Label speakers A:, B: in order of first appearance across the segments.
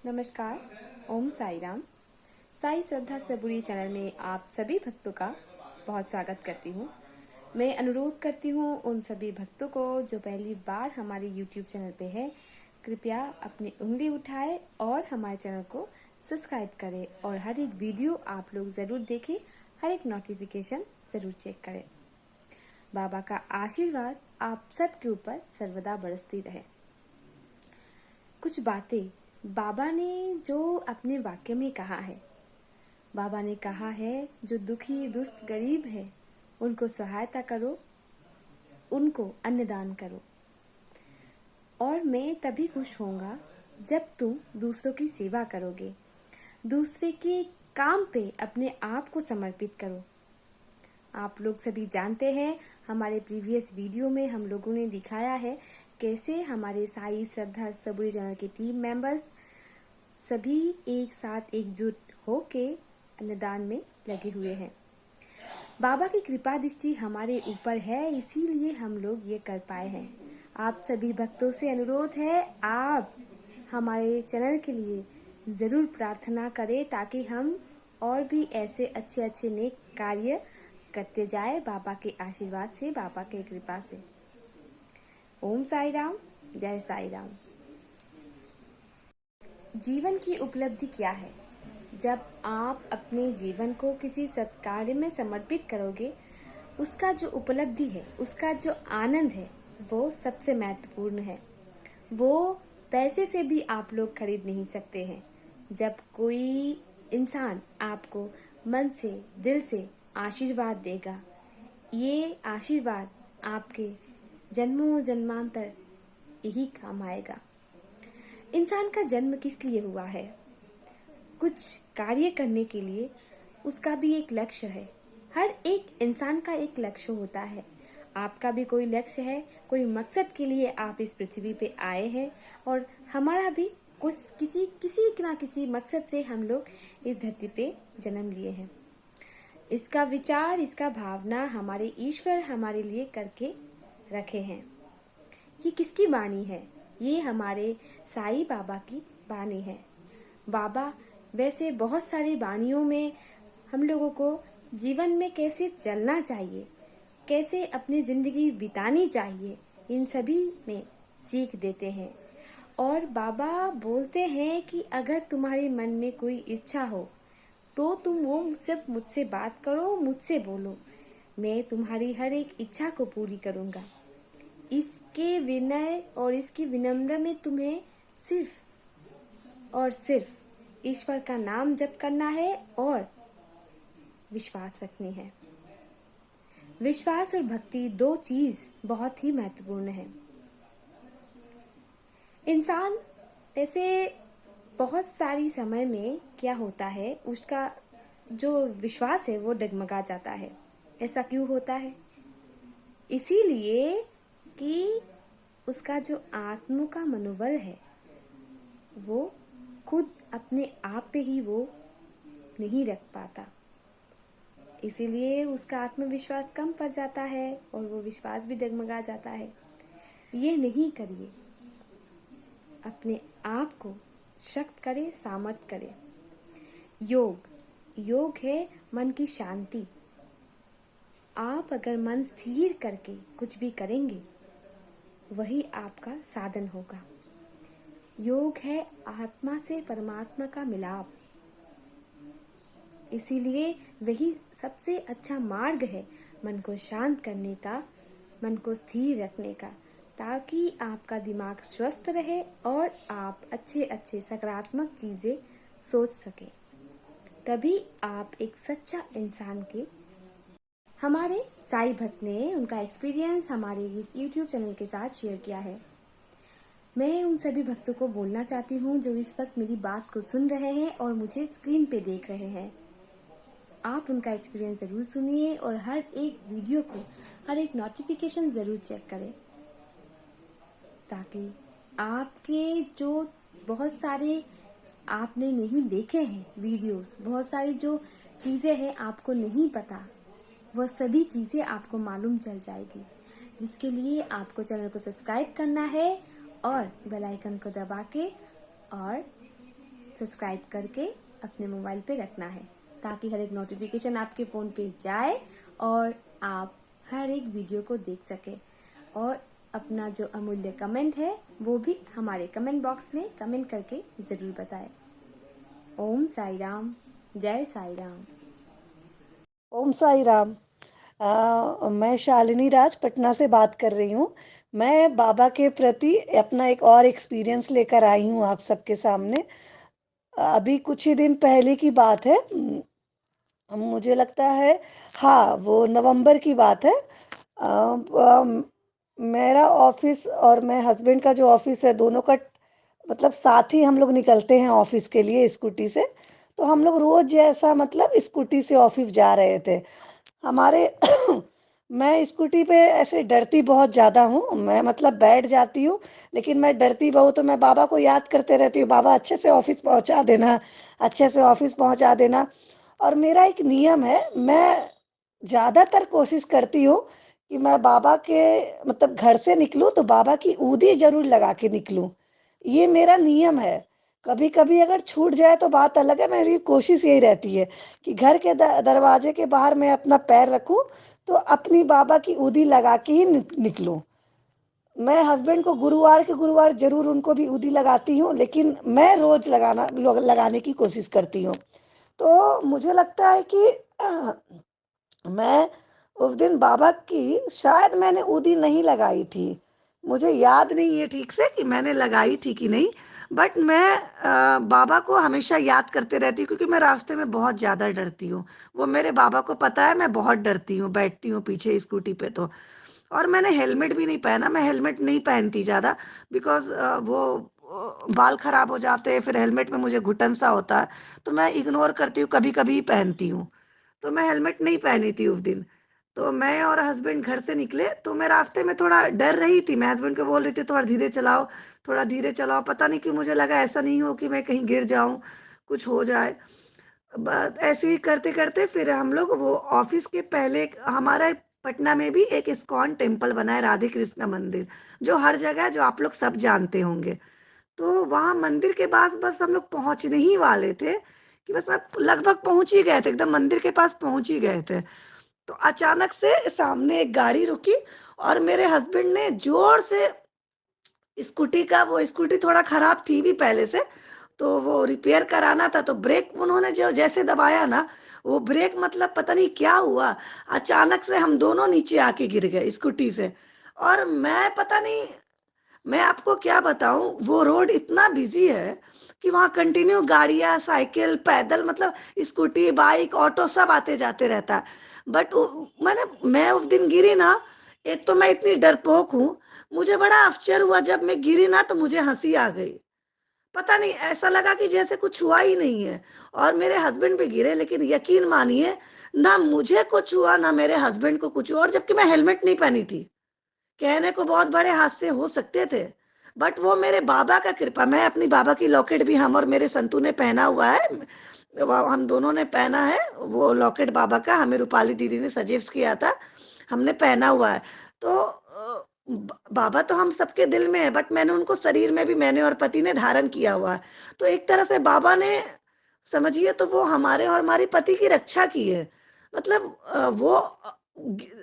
A: नमस्कार। ओम साई राम। साई श्रद्धा सबुरी चैनल में आप सभी भक्तों का बहुत स्वागत करती हूँ। मैं अनुरोध करती हूँ उन सभी भक्तों को जो पहली बार हमारे YouTube चैनल पे है, कृपया अपनी उंगली उठाए और हमारे चैनल को सब्सक्राइब करें और हर एक वीडियो आप लोग ज़रूर देखें, हर एक नोटिफिकेशन ज़रूर चेक करें। बाबा का आशीर्वाद आप सबके ऊपर सर्वदा बरसती रहे। कुछ बातें बाबा ने जो अपने वाक्य में कहा है, बाबा ने कहा है जो दुखी दुस्त गरीब है उनको सहायता करो, उनको अन्नदान करो। और मैं तभी खुश होऊंगा जब तुम दूसरों की सेवा करोगे, दूसरे के काम पे अपने आप को समर्पित करो। आप लोग सभी जानते हैं, हमारे प्रीवियस वीडियो में हम लोगों ने दिखाया है कैसे हमारे साई श्रद्धा सबुरी चैनल के टीम मेंबर्स सभी एक साथ एकजुट होके अन्नदान में लगे हुए हैं। बाबा की कृपा दृष्टि हमारे ऊपर है, इसीलिए हम लोग ये कर पाए हैं। आप सभी भक्तों से अनुरोध है, आप हमारे चैनल के लिए ज़रूर प्रार्थना करें ताकि हम और भी ऐसे अच्छे अच्छे नेक कार्य करते जाए बाबा के आशीर्वाद से, बाबा के कृपा से। ओम साई राम, जय साई राम। जीवन की उपलब्धि क्या है? जब आप अपने जीवन को किसी सत्कार्य में समर्पित करोगे, उसका जो उपलब्धि है, उसका जो आनंद है, वो सबसे महत्वपूर्ण है। वो पैसे से भी आप लोग खरीद नहीं सकते हैं। जब कोई इंसान आपको मन से, दिल से आशीर्वाद देगा, ये आशीर्वाद आपके जन्मों जन्मांतर यही काम आएगा। इंसान का जन्म किस लिए हुआ है? कुछ कार्य करने के लिए। उसका भी एक लक्ष्य है। हर एक इंसान का एक लक्ष्य होता है। आपका भी कोई लक्ष्य है, कोई मकसद के लिए आप इस पृथ्वी पे आए हैं और हमारा भी कुछ किसी मकसद से हम लोग इस धरती पे जन्म लिए हैं। इसका विचार, इसका भावना हमारे ईश्वर हमारे लिए करके रखे हैं। ये किसकी वाणी है? ये हमारे साईं बाबा की वाणी है। बाबा वैसे बहुत सारी वाणियों में हम लोगों को जीवन में कैसे चलना चाहिए, कैसे अपनी जिंदगी बितानी चाहिए, इन सभी में सीख देते हैं। और बाबा बोलते हैं कि अगर तुम्हारे मन में कोई इच्छा हो तो तुम वो सिर्फ मुझसे बात करो, मुझसे बोलो, मैं तुम्हारी हर एक इच्छा को पूरी करूंगा। इसके विनय और इसकी विनम्र में तुम्हें सिर्फ और सिर्फ ईश्वर का नाम जप करना है और विश्वास रखनी है। विश्वास और भक्ति दो चीज बहुत ही महत्वपूर्ण है। इंसान ऐसे बहुत सारी समय में क्या होता है, उसका जो विश्वास है वो डगमगा जाता है। ऐसा क्यों होता है? इसीलिए कि उसका जो आत्म का मनोबल है वो खुद अपने आप पे ही वो नहीं रख पाता। इसीलिए उसका आत्मविश्वास कम पड़ जाता है और वो विश्वास भी डगमगा जाता है। ये नहीं करिए। अपने आप को शक्त करे, सामर्थ करे। योग है मन की शांति। आप अगर मन स्थिर करके कुछ भी करेंगे, वही आपका साधन होगा। योग है आत्मा से परमात्मा का मिलाप। इसीलिए वही सबसे अच्छा मार्ग है मन को शांत करने का, मन को स्थिर रखने का, ताकि आपका दिमाग स्वस्थ रहे और आप अच्छे अच्छे सकारात्मक चीजें सोच सकें। तभी आप एक सच्चा इंसान के। हमारे साई भक्त ने उनका एक्सपीरियंस हमारे इस YouTube चैनल के साथ शेयर किया है। मैं उन सभी भक्तों को बोलना चाहती हूँ जो इस वक्त मेरी बात को सुन रहे हैं और मुझे स्क्रीन पे देख रहे हैं। आप उनका एक्सपीरियंस ज़रूर सुनिए और हर एक वीडियो को, हर एक नोटिफिकेशन ज़रूर चेक करें, ताकि आपके जो बहुत सारे आपने नहीं देखे हैं वीडियोस, बहुत सारी जो चीज़ें हैं आपको नहीं पता, वह सभी चीज़ें आपको मालूम चल जाएगी। जिसके लिए आपको चैनल को सब्सक्राइब करना है और बेल आइकन को दबा के और सब्सक्राइब करके अपने मोबाइल पे रखना है, ताकि हर एक नोटिफिकेशन आपके फ़ोन पे जाए और आप हर एक वीडियो को देख सके। और अपना जो अमूल्य कमेंट है वो भी हमारे कमेंट बॉक्स में कमेंट करके ज़रूर बताएं। ओम साई राम, जय साई राम।
B: ओम साई राम। मैं शालिनी राज पटना से बात कर रही हूँ। मैं बाबा के प्रति अपना एक और एक्सपीरियंस लेकर आई हूँ आप सबके सामने। अभी कुछ ही दिन पहले की बात है। मुझे लगता है, हाँ, वो नवंबर की बात है। मेरा ऑफिस और मेरे हस्बैंड का जो ऑफिस है, दोनों का मतलब साथ ही हम लोग निकलते हैं ऑफिस के लिए स्कूटी से। तो हम लोग रोज जैसा मतलब स्कूटी से ऑफिस जा रहे थे हमारे। मैं स्कूटी पे ऐसे डरती बहुत ज़्यादा हूँ। मैं मतलब बैठ जाती हूँ, लेकिन मैं डरती बहुत। तो मैं बाबा को याद करते रहती हूँ, बाबा अच्छे से ऑफिस पहुँचा देना, अच्छे से ऑफिस पहुँचा देना। और मेरा एक नियम है, मैं ज़्यादातर कोशिश करती हूँ कि मैं बाबा के मतलब घर से निकलूँ तो बाबा की ऊदी ज़रूर लगा के निकलूँ। ये मेरा नियम है। कभी-कभी अगर छूट जाए तो बात अलग है, मेरी कोशिश यही रहती है कि घर के दरवाजे के बाहर मैं अपना पैर रखूँ, तो अपनी बाबा की ऊदी लगा के ही निकलूँ। मैं हस्बैंड को गुरुवार के गुरुवार ज़रूर उनको भी ऊदी लगाती हूँ, लेकिन मैं रोज़ लगाने की कोशिश करती हूँ। तो मुझे लगता है कि मैं उस दिन बाबा की शायद मैंने ऊदी नहीं लगाई थी। मुझे याद नहीं है ठीक से कि मैंने लगाई थी कि नहीं, बट मैं बाबा को हमेशा याद करते रहती हूँ, क्योंकि मैं रास्ते में बहुत ज़्यादा डरती हूँ। वो मेरे बाबा को पता है, मैं बहुत डरती हूँ, बैठती हूँ पीछे स्कूटी पे तो। और मैंने हेलमेट भी नहीं पहना, मैं हेलमेट नहीं पहनती ज़्यादा, बिकॉज़ वो बाल खराब हो जाते हैं, फिर हेलमेट में मुझे घुटन सा होता है, तो मैं इग्नोर करती हूँ, कभी-कभी ही पहनती हूँ। तो मैं हेलमेट नहीं पहनी थी उस दिन। तो मैं और हस्बैंड घर से निकले, तो मैं रास्ते में थोड़ा डर रही थी। मैं हस्बैंड को बोल रही थी, थोड़ा धीरे चलाओ। पता नहीं क्यों मुझे लगा ऐसा नहीं हो कि मैं कहीं गिर जाऊँ, कुछ हो जाए। बस ऐसे ही करते-करते फिर हम लोग वो ऑफिस के पहले हमारा पटना में भी एक इस्कॉन टेम्पल बना है, राधे कृष्ण मंदिर, जो हर जगह है, जो आप लोग सब जानते होंगे। तो वहाँ मंदिर के पास बस हम लोग पहुँचने ही वाले थे कि बस अब लगभग पहुँच ही गए थे, एकदम मंदिर के पास पहुँच ही गए थे। तो अचानक से सामने एक गाड़ी रुकी और मेरे हस्बैंड ने ज़ोर से वो स्कूटी थोड़ा खराब थी भी पहले से, तो वो रिपेयर कराना था, तो ब्रेक उन्होंने जो जैसे दबाया ना, वो ब्रेक मतलब पता नहीं क्या हुआ, अचानक से हम दोनों नीचे आके गिर गए स्कूटी से। और मैं पता नहीं, मैं आपको क्या बताऊँ, वो रोड इतना बिज़ी है कि वहाँ कंटिन्यू गाड़ियाँ, साइकिल, पैदल मतलब स्कूटी, बाइक, ऑटो सब आते-जाते रहता है। बट मैं उस दिन गिरी ना, एक तो मैं इतनी डरपोक हूँ, मुझे बड़ा आश्चर्य हुआ जब मैं गिरी ना, तो मुझे हँसी आ गई। पता नहीं, ऐसा लगा कि जैसे कुछ हुआ ही नहीं है। और मेरे हस्बैंड भी गिरे, लेकिन यकीन मानिए, ना मुझे कुछ हुआ, ना मेरे हस्बैंड को कुछ हुआ, और जबकि मैं हेलमेट नहीं पहनी थी। कहने को बहुत बड़े हादसे हो सकते थे, बट वो मेरे बाबा का कृपा। मैं अपनी बाबा की लॉकेट भी, हम और मेरे संतू ने पहना हुआ है, हम दोनों ने पहना है वो लॉकेट बाबा का, हमें रूपाली दीदी ने सजेस्ट किया था, हमने पहना हुआ है। तो बाबा तो हम सबके दिल में है, बट मैंने उनको शरीर में भी, मैंने और पति ने धारण किया हुआ है। तो एक तरह से बाबा ने, समझिए, तो वो हमारे और हमारे पति की रक्षा की है। मतलब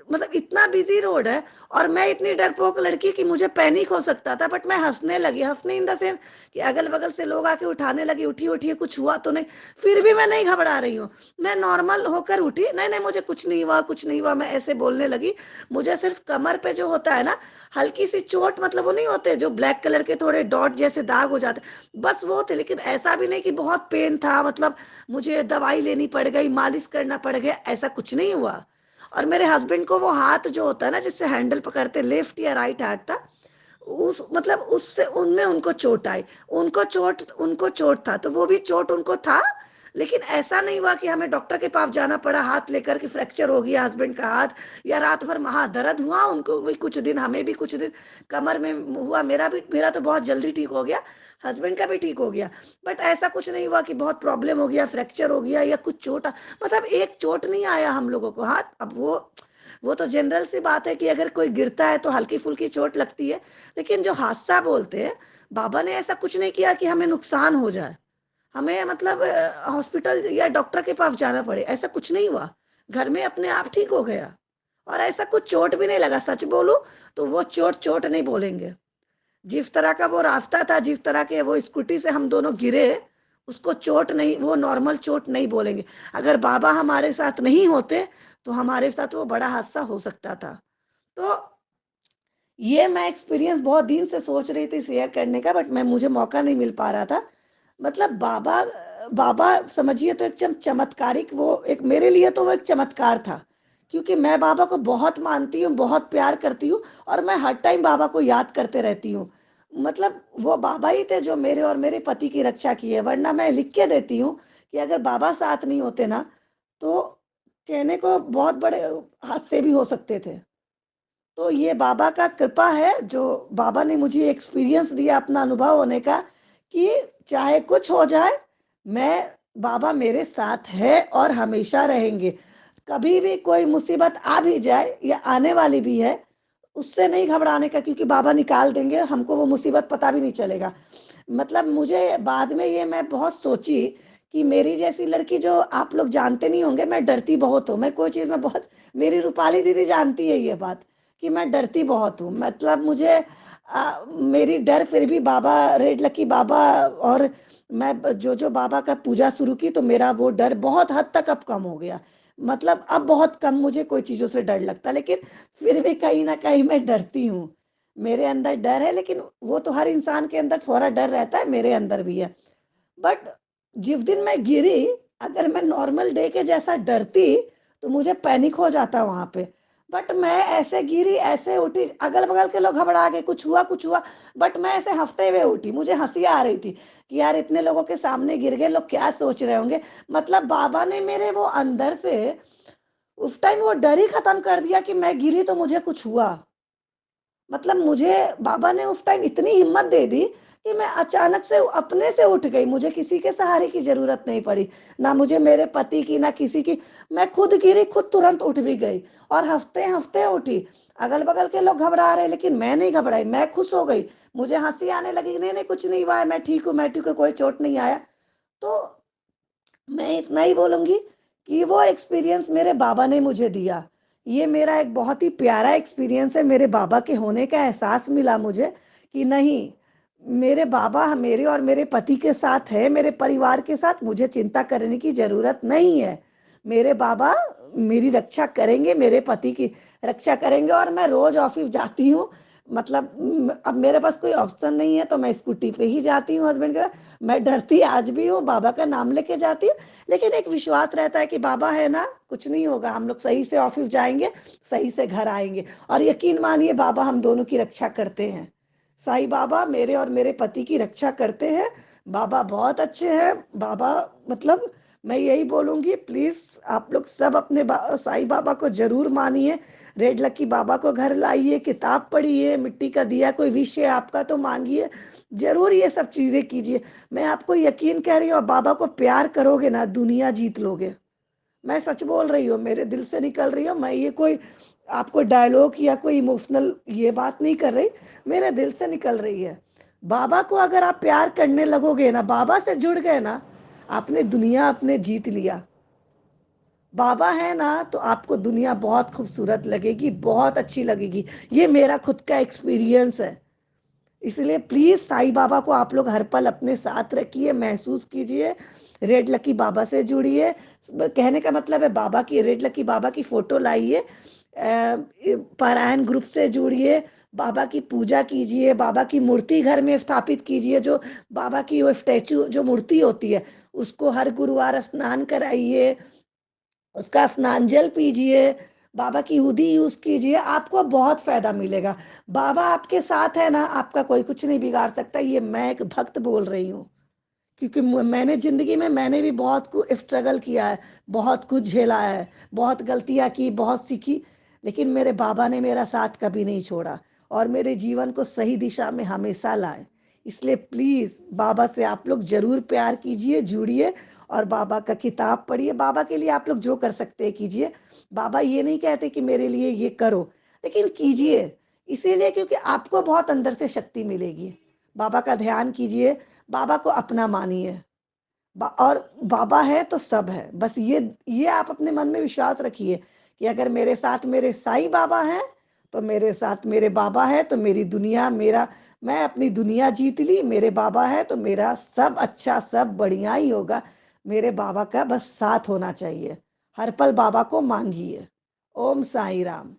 B: मतलब इतना बिजी रोड है, और मैं इतनी डरपोक लड़की कि मुझे पैनिक हो सकता था, बट मैं हंसने लगी, हंसने इन द सेंस कि अगल बगल से लोग आके उठाने लगे, उठिए उठिए, कुछ हुआ तो नहीं। फिर भी मैं नहीं घबरा रही हूँ, मैं नॉर्मल होकर उठी, नहीं नहीं मुझे कुछ नहीं हुआ, कुछ नहीं हुआ, मैं ऐसे बोलने लगी। मुझे सिर्फ कमर पे जो होता है ना, हल्की सी चोट, मतलब वो नहीं होते जो ब्लैक कलर के थोड़े डॉट जैसे दाग हो जाते, बस वो थे। लेकिन ऐसा भी नहीं कि बहुत पेन था, मतलब मुझे दवाई लेनी पड़ गई, मालिश करना पड़ गया, ऐसा कुछ नहीं हुआ। और मेरे हस्बैंड को वो हाथ जो होता है ना, जिससे हैंडल पकड़ते, लेफ्ट या राइट हाथ था, उस मतलब उससे उनमें उनको चोट आई। उनको चोट था, तो वो भी चोट उनको था। लेकिन ऐसा नहीं हुआ कि हमें डॉक्टर के पास जाना पड़ा हाथ लेकर, कि फ्रैक्चर हो गया हस्बैंड का हाथ, या रात भर महादर्द हुआ उनको भी कुछ दिन, हमें भी कुछ दिन कमर में हुआ। मेरा तो बहुत जल्दी ठीक हो गया, हस्बैंड का भी ठीक हो गया। बट ऐसा कुछ नहीं हुआ कि बहुत प्रॉब्लम हो गया, फ्रैक्चर हो गया या कुछ चोट मतलब एक चोट नहीं आया हम लोगों को हाथ। अब वो तो जनरल सी बात है कि अगर कोई गिरता है तो हल्की फुल्की चोट लगती है, लेकिन जो हादसा बोलते हैं, बाबा ने ऐसा कुछ नहीं किया कि हमें नुकसान हो जाए। हमें मतलब हॉस्पिटल या डॉक्टर के पास जाना पड़े, ऐसा कुछ नहीं हुआ। घर में अपने आप ठीक हो गया और ऐसा कुछ चोट भी नहीं लगा। सच बोलूँ तो वो चोट चोट नहीं बोलेंगे। जिस तरह का वो रास्ता था, जिस तरह के वो स्कूटी से हम दोनों गिरे, उसको चोट नहीं, वो नॉर्मल चोट नहीं बोलेंगे। अगर बाबा हमारे साथ नहीं होते, तो हमारे साथ वो बड़ा हादसा हो सकता था। तो ये मैं एक्सपीरियंस बहुत दिन से सोच रही थी शेयर करने का, बट मैं मुझे मौका नहीं मिल पा रहा था। मतलब बाबा बाबा समझिए तो एक चमत्कारिक, वो एक मेरे लिए तो वो एक चमत्कार था, क्योंकि मैं बाबा को बहुत मानती हूँ, बहुत प्यार करती हूँ और मैं हर टाइम बाबा को याद करते रहती हूँ। मतलब वो बाबा ही थे जो मेरे और मेरे पति की रक्षा की है, वरना मैं लिख के देती हूँ कि अगर बाबा साथ नहीं होते ना, तो कहने को बहुत बड़े हादसे भी हो सकते थे। तो ये बाबा का कृपा है, जो बाबा ने मुझे एक्सपीरियंस दिया अपना अनुभव होने का, कि चाहे कुछ हो जाए, मैं बाबा मेरे साथ है और हमेशा रहेंगे। कभी भी कोई मुसीबत आ भी जाए या आने वाली भी है, उससे नहीं घबराने का, क्योंकि बाबा निकाल देंगे, हमको वो मुसीबत पता भी नहीं चलेगा। मतलब मुझे बाद में ये मैं बहुत सोची कि मेरी जैसी लड़की, जो आप लोग जानते नहीं होंगे, मैं डरती बहुत हूँ। मैं कोई चीज़ में बहुत, मेरी रूपाली दीदी जानती है ये बात, कि मैं डरती बहुत हूँ। मतलब मुझे मेरी डर फिर भी बाबा, रेड लकी बाबा, और मैं जो बाबा का पूजा शुरू की, तो मेरा वो डर बहुत हद तक अब कम हो गया। मतलब अब बहुत कम मुझे कोई चीज़ों से डर लगता, लेकिन फिर भी कहीं ना कहीं मैं डरती हूँ। मेरे अंदर डर है, लेकिन वो तो हर इंसान के अंदर थोड़ा डर रहता है, मेरे अंदर भी है। बट जिस दिन मैं गिरी, अगर मैं नॉर्मल डे के जैसा डरती, तो मुझे पैनिक हो जाता वहाँ पे। बट मैं ऐसे गिरी, ऐसे उठी, अगल-बगल के लोग घबरा गए, कुछ हुआ, बट मैं ऐसे हँसते हुए उठी। मुझे हँसी आ रही थी कि यार इतने लोगों के सामने गिर गए, लोग क्या सोच रहे होंगे। मतलब बाबा ने मेरे वो अंदर से उस टाइम वो डर ही खत्म कर दिया कि मैं गिरी तो मुझे कुछ हुआ। मतलब मुझे बाबा ने उस टाइम इतनी हिम्मत दे दी कि मैं अचानक से अपने से उठ गई। मुझे किसी के सहारे की ज़रूरत नहीं पड़ी, ना मुझे मेरे पति की, ना किसी की। मैं खुद गिरी, खुद तुरंत उठ भी गई और हँसते-हँसते उठी। अगल-बगल के लोग घबरा रहे, लेकिन मैं नहीं घबराई, मैं खुश हो गई। मुझे हँसी आने लगी, नहीं, नहीं कुछ नहीं हुआ है, मैं ठीक हूँ, कोई चोट नहीं आया। तो मैं इतना ही बोलूँगी कि वो एक्सपीरियंस मेरे बाबा ने मुझे दिया। ये मेरा एक बहुत ही प्यारा एक्सपीरियंस है, मेरे बाबा के होने का एहसास मिला मुझे कि नहीं, मेरे बाबा मेरे और मेरे पति के साथ है, मेरे परिवार के साथ, मुझे चिंता करने की ज़रूरत नहीं है। मेरे बाबा मेरी रक्षा करेंगे, मेरे पति की रक्षा करेंगे और मैं रोज़ ऑफ़िस जाती हूँ। मतलब अब मेरे पास कोई ऑप्शन नहीं है, तो मैं स्कूटी पे ही जाती हूँ हस्बैंड के साथ। मैं डरती आज भी हूँ, बाबा का नाम लेके जाती हूँ, लेकिन एक विश्वास रहता है कि बाबा है ना, कुछ नहीं होगा, हम लोग सही से ऑफिस जाएँगे, सही से घर आएँगे। और यकीन मानिए बाबा हम दोनों की रक्षा करते हैं। साईं बाबा मेरे और मेरे पति की रक्षा करते हैं। बाबा बहुत अच्छे हैं। बाबा मतलब मैं यही बोलूँगी, प्लीज़ आप लोग सब अपने साईं बाबा को ज़रूर मानिए। रेड लकी बाबा को घर लाइए, किताब पढ़िए, मिट्टी का दिया कोई विश है आपका तो माँगिए। ज़रूर ये सब चीज़ें कीजिए। मैं आपको यकीन कह रही हूँ, बाबा को प्यार करोगे ना, दुनिया जीत लोगे। मैं सच बोल रही हूँ, मेरे दिल से निकल रही हूँ। मैं ये कोई आपको डायलॉग या कोई इमोशनल ये बात नहीं कर रही, मेरे दिल से निकल रही है। बाबा को अगर आप प्यार करने लगोगे ना, बाबा से जुड़ गए ना, आपने दुनिया अपने जीत लिया। बाबा है ना, तो आपको दुनिया बहुत खूबसूरत लगेगी, बहुत अच्छी लगेगी। ये मेरा खुद का एक्सपीरियंस है। इसलिए प्लीज़ साईं बाबा को आप लोग हर पल अपने साथ रखिए, महसूस कीजिए, रेड लकी बाबा से जुड़िए। कहने का मतलब है बाबा की, रेड लकी बाबा की फ़ोटो लाइए, पारायण ग्रुप से जुड़िए, बाबा की पूजा कीजिए, बाबा की मूर्ति घर में स्थापित कीजिए, जो बाबा की वो स्टैचू जो मूर्ति होती है, उसको हर गुरुवार स्नान कराइए, उसका स्नानजल पीजिए, बाबा की हुदी यूज़ कीजिए, आपको बहुत फ़ायदा मिलेगा। बाबा आपके साथ है ना, आपका कोई कुछ नहीं बिगाड़ सकता। ये मैं एक भक्त बोल रही हूँ, क्योंकि मैंने ज़िंदगी में मैंने भी बहुत कुछ स्ट्रगल किया है, बहुत कुछ झेला है, बहुत गलतियाँ की, बहुत सीखी, लेकिन मेरे बाबा ने मेरा साथ कभी नहीं छोड़ा और मेरे जीवन को सही दिशा में हमेशा लाए। इसलिए प्लीज़ बाबा से आप लोग ज़रूर प्यार कीजिए, जुड़िए और बाबा का किताब पढ़िए। बाबा के लिए आप लोग जो कर सकते हैं कीजिए। बाबा ये नहीं कहते कि मेरे लिए ये करो, लेकिन कीजिए, इसीलिए क्योंकि आपको बहुत अंदर से शक्ति मिलेगी। बाबा का ध्यान कीजिए, बाबा को अपना मानिए। और बाबा है तो सब है। बस ये आप अपने मन में विश्वास रखिए कि अगर मेरे साथ मेरे साईं बाबा हैं, तो मेरे साथ मेरे बाबा है, तो मेरी दुनिया मेरा मैं अपनी दुनिया जीत ली। मेरे बाबा है तो मेरा सब अच्छा, सब बढ़िया ही होगा। मेरे बाबा का बस साथ होना चाहिए। हर पल बाबा को मांगिए। ओम साईं राम।